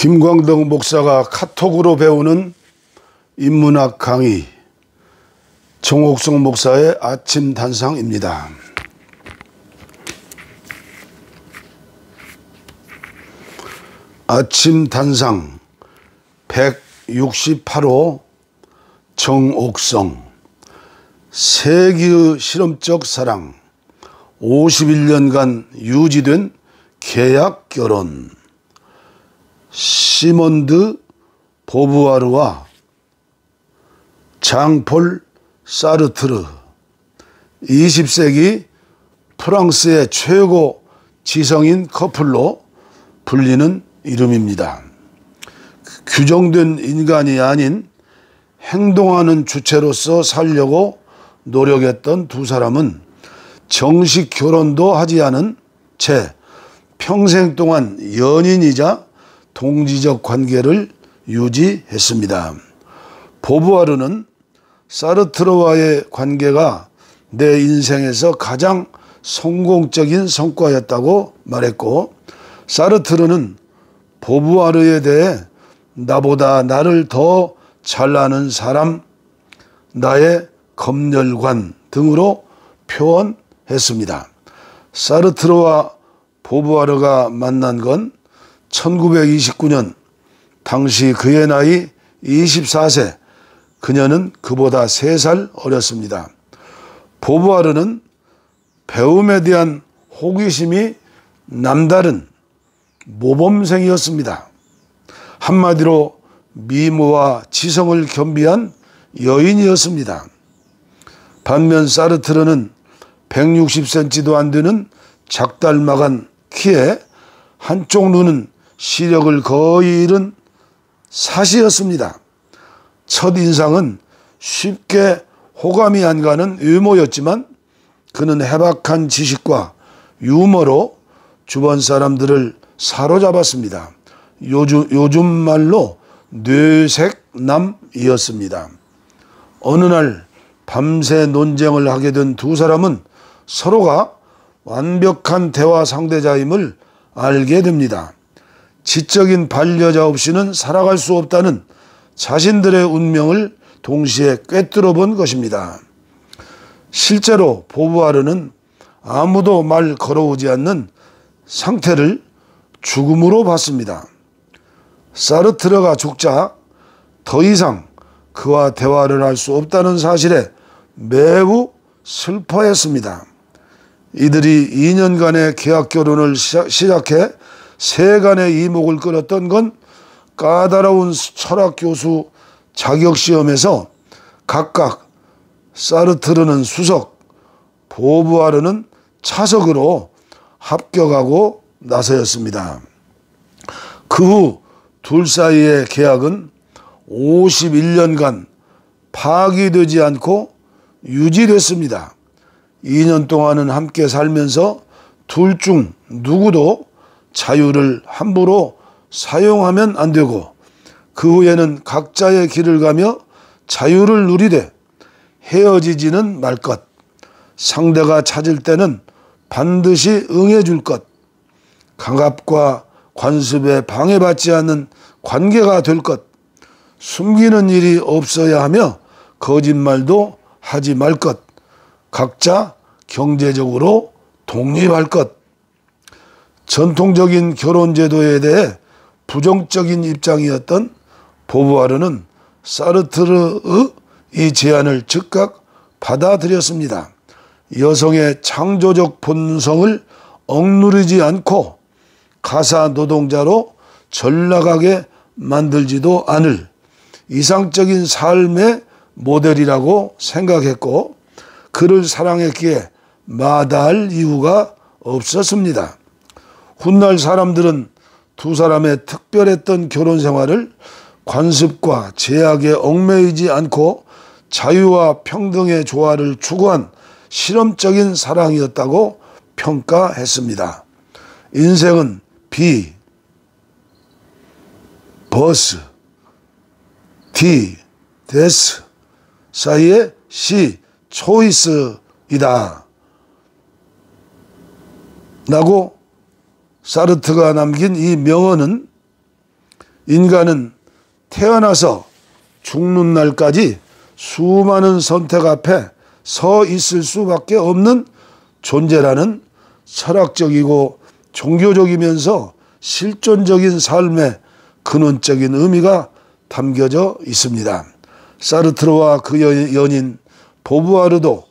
김광덕 목사가 카톡으로 배우는 인문학 강의, 정옥성 목사의 아침 단상입니다. 아침 단상 168호 정옥성. 세기의 실험적 사랑, 51년간 유지된 계약 결혼. 시몬드 보부아르와 장폴 사르트르, 20세기 프랑스의 최고 지성인 커플로 불리는 이름입니다. 규정된 인간이 아닌 행동하는 주체로서 살려고 노력했던 두 사람은 정식 결혼도 하지 않은 채 평생 동안 연인이자 동지적 관계를 유지했습니다. 보부아르는 사르트르와의 관계가 내 인생에서 가장 성공적인 성과였다고 말했고, 사르트르는 보부아르에 대해 나보다 나를 더 잘 아는 사람, 나의 검열관 등으로 표현했습니다. 사르트르와 보부아르가 만난 건 1929년, 당시 그의 나이 24세, 그녀는 그보다 3살 어렸습니다. 보부아르는 배움에 대한 호기심이 남다른 모범생이었습니다. 한마디로 미모와 지성을 겸비한 여인이었습니다. 반면 사르트르는 160cm도 안 되는 작달막한 키에 한쪽 눈은 시력을 거의 잃은 사시였습니다. 첫인상은 쉽게 호감이 안 가는 외모였지만 그는 해박한 지식과 유머로 주변 사람들을 사로잡았습니다. 요즘 말로 뇌색남이었습니다. 어느 날 밤새 논쟁을 하게 된 두 사람은 서로가 완벽한 대화 상대자임을 알게 됩니다. 지적인 반려자 없이는 살아갈 수 없다는 자신들의 운명을 동시에 꿰뚫어 본 것입니다. 실제로 보부아르는 아무도 말 걸어오지 않는 상태를 죽음으로 봤습니다. 사르트르가 죽자 더 이상 그와 대화를 할 수 없다는 사실에 매우 슬퍼했습니다. 이들이 2년간의 계약 결혼을 시작해 세간의 이목을 끌었던 건 까다로운 철학 교수 자격시험에서 각각 사르트르는 수석, 보부아르는 차석으로 합격하고 나서였습니다. 그 후 둘 사이의 계약은 51년간 파기되지 않고 유지됐습니다. 2년 동안은 함께 살면서 둘 중 누구도 자유를 함부로 사용하면 안 되고, 그 후에는 각자의 길을 가며 자유를 누리되 헤어지지는 말 것, 상대가 찾을 때는 반드시 응해줄 것, 강압과 관습에 방해받지 않는 관계가 될 것, 숨기는 일이 없어야 하며 거짓말도 하지 말 것, 각자 경제적으로 독립할 것. 전통적인 결혼제도에 대해 부정적인 입장이었던 보부아르는 사르트르의 이 제안을 즉각 받아들였습니다. 여성의 창조적 본성을 억누르지 않고 가사 노동자로 전락하게 만들지도 않을 이상적인 삶의 모델이라고 생각했고, 그를 사랑했기에 마다할 이유가 없었습니다. 훗날 사람들은 두 사람의 특별했던 결혼 생활을 관습과 제약에 얽매이지 않고 자유와 평등의 조화를 추구한 실험적인 사랑이었다고 평가했습니다. 인생은 B, 버스, D, 데스 사이의 C, 초이스이다 라고 사르트르가 남긴 이 명언은 인간은 태어나서 죽는 날까지 수많은 선택 앞에 서 있을 수밖에 없는 존재라는 철학적이고 종교적이면서 실존적인 삶의 근원적인 의미가 담겨져 있습니다. 사르트르와 그 연인 보부아르도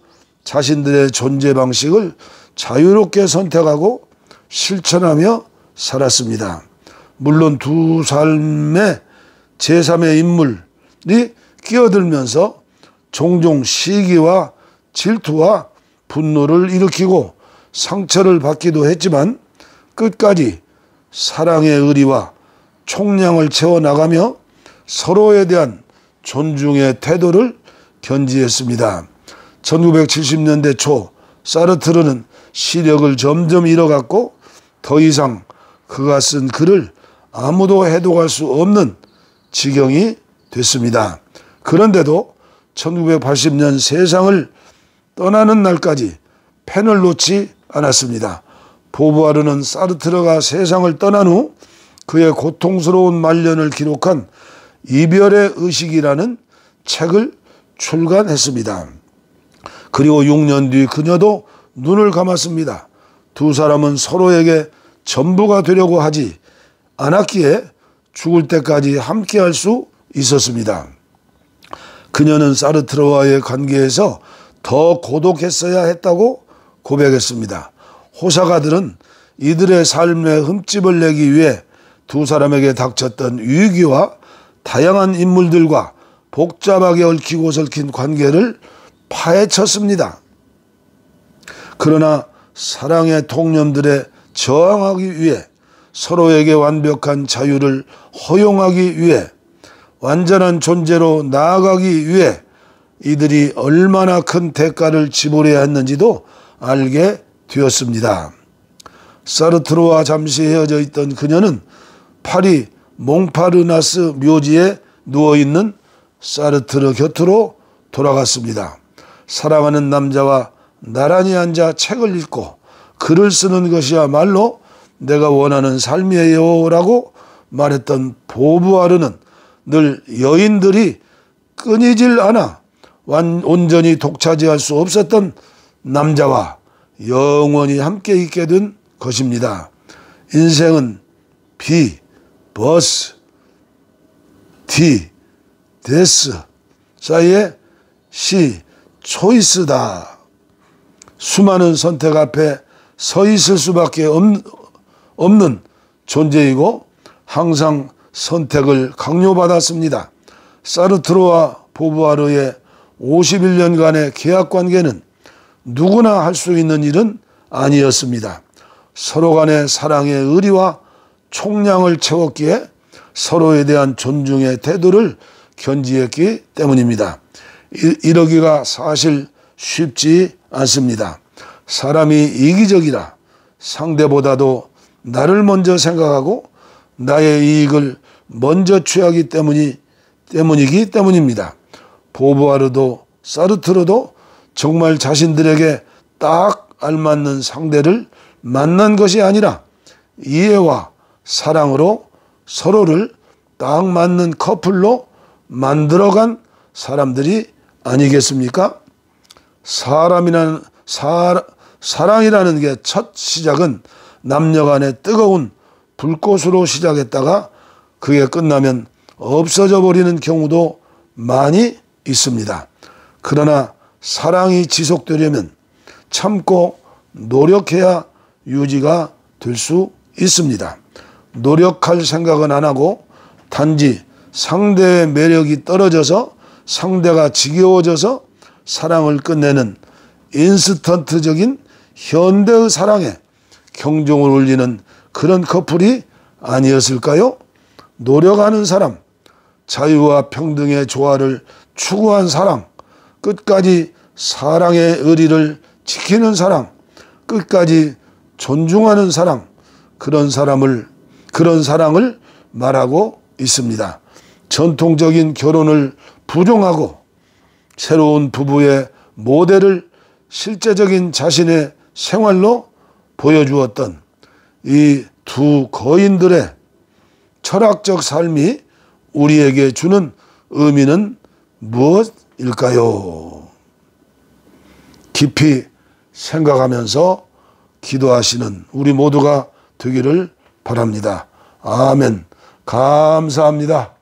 자신들의 존재 방식을 자유롭게 선택하고 실천하며 살았습니다. 물론 두 삶의 제3의 인물이 끼어들면서 종종 시기와 질투와 분노를 일으키고 상처를 받기도 했지만 끝까지 사랑의 의리와 총량을 채워나가며 서로에 대한 존중의 태도를 견지했습니다. 1970년대 초 사르트르는 시력을 점점 잃어갔고 더 이상 그가 쓴 글을 아무도 해독할 수 없는 지경이 됐습니다. 그런데도 1980년 세상을 떠나는 날까지 펜을 놓지 않았습니다. 보부아르는 사르트르가 세상을 떠난 후 그의 고통스러운 말년을 기록한 이별의 의식이라는 책을 출간했습니다. 그리고 6년 뒤 그녀도 눈을 감았습니다. 두 사람은 서로에게 전부가 되려고 하지 않았기에 죽을 때까지 함께할 수 있었습니다. 그녀는 사르트르와의 관계에서 더 고독했어야 했다고 고백했습니다. 호사가들은 이들의 삶의 흠집을 내기 위해 두 사람에게 닥쳤던 위기와 다양한 인물들과 복잡하게 얽히고 설킨 관계를 파헤쳤습니다. 그러나 사랑의 통념들에 저항하기 위해 서로에게 완벽한 자유를 허용하기 위해 완전한 존재로 나아가기 위해 이들이 얼마나 큰 대가를 지불해야 했는지도 알게 되었습니다. 사르트르와 잠시 헤어져 있던 그녀는 파리 몽파르나스 묘지에 누워있는 사르트르 곁으로 돌아갔습니다. 사랑하는 남자와 나란히 앉아 책을 읽고 글을 쓰는 것이야말로 내가 원하는 삶이에요 라고 말했던 보부아르는 늘 여인들이 끊이질 않아 온전히 독차지할 수 없었던 남자와 영원히 함께 있게 된 것입니다. 인생은 B, 버스, D, 데스 사이에 C, 초이스다. 수많은 선택 앞에 서 있을 수밖에 없는 존재이고 항상 선택을 강요받았습니다. 사르트르와 보부아르의 51년간의 계약관계는 누구나 할 수 있는 일은 아니었습니다. 서로 간의 사랑의 의리와 총량을 채웠기에 서로에 대한 존중의 태도를 견지했기 때문입니다. 이러기가 사실 쉽지 않습니다. 사람이 이기적이라 상대보다도 나를 먼저 생각하고 나의 이익을 먼저 취하기 때문이기 때문입니다. 보부아르도 사르트르도 정말 자신들에게 딱 알맞는 상대를 만난 것이 아니라 이해와 사랑으로 서로를 딱 맞는 커플로 만들어간 사람들이 아니겠습니까? 사랑이라는 게 첫 시작은 남녀 간의 뜨거운 불꽃으로 시작했다가 그게 끝나면 없어져 버리는 경우도 많이 있습니다. 그러나 사랑이 지속되려면 참고 노력해야 유지가 될 수 있습니다. 노력할 생각은 안 하고 단지 상대의 매력이 떨어져서 상대가 지겨워져서 사랑을 끝내는 인스턴트적인 현대의 사랑에 경종을 울리는 그런 커플이 아니었을까요? 노력하는 사람, 자유와 평등의 조화를 추구한 사랑, 끝까지 사랑의 의리를 지키는 사랑, 끝까지 존중하는 사랑, 그런 사랑을 말하고 있습니다. 전통적인 결혼을 부정하고 새로운 부부의 모델을 실제적인 자신의 생활로 보여주었던 이 두 거인들의 철학적 삶이 우리에게 주는 의미는 무엇일까요? 깊이 생각하면서 기도하시는 우리 모두가 되기를 바랍니다. 아멘. 감사합니다.